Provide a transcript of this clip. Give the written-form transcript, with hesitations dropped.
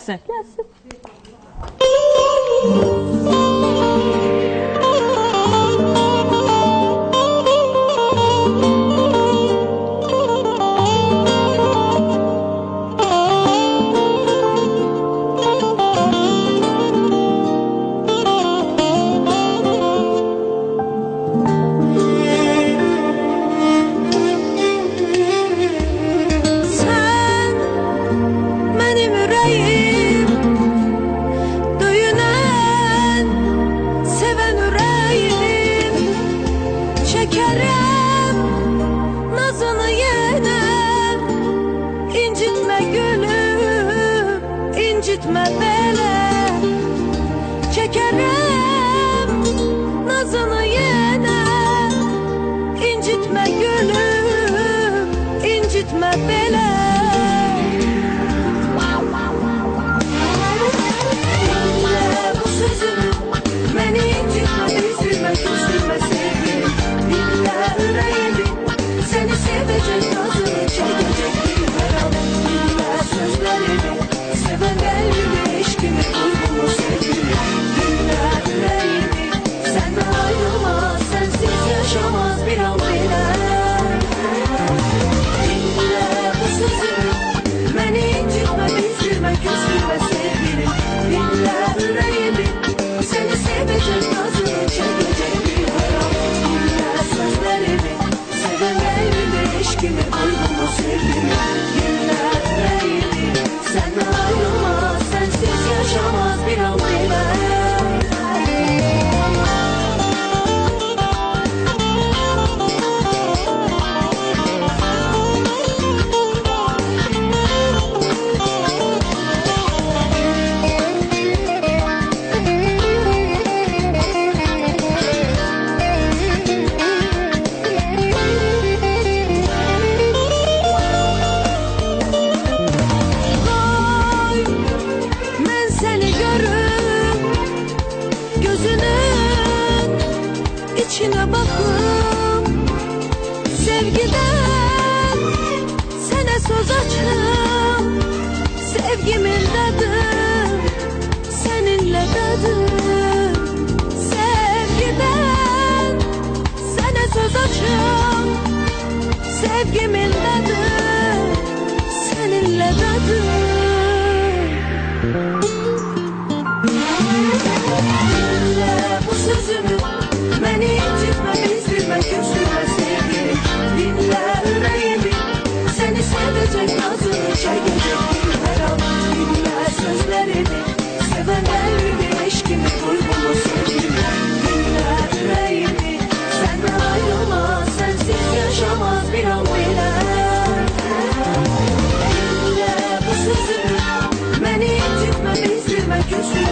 Gelsin. Sen benim yüreğim, döyünen, seven yüreğim. Çekerim nazını yine, incitme gülüm, incitme beni. Çekerim nazını yine, incitme gülüm, incitme beni. Dinle bu sözümü, beni incitme, üzülme, küstürme sevgilim. Dinle yüreğimi, seni sevecek, nazını çekecek bir meram. Dinle sözlerimi, seven kalbimi, eşkimi, kurbumu sevgilim. Dinle yüreğimi, senden ayrılmaz, sensiz yaşamaz bir an bile. Dinle bu sözümü, beni incitme, üzülme, küstürme sevgilim. Dinle yüreğimi, seni sevecek, nazını çekecek bir meram. Dinle sözlerimi, seven kalbimi, eşkimi, kurbumu sevgilim. Dinle yüreğimi, senden ayrılmaz, sensiz yaşamaz bir an bile. Vay, ben seni görüp gözünün içine bakıp sevgiden sana söz açıp sevgimin dedim, seninle dedim. Sevgiden sana söz açıp sevgimin dedim, seninle dedim. Dinle bu sözümü, beni incitme, üzülme, küstürme sevgilim. Dinle yüreğimi, seni sevecek, nazını çekecek bir meram. Dinle sözlerimi, seven kalbimi, eşkimi, kurbumu sevgilim. Dinle yüreğimi, senden ayrılmaz, sensiz yaşamaz bir an bile. Dinle bu sözümü, beni incitme, üzülme, küstürme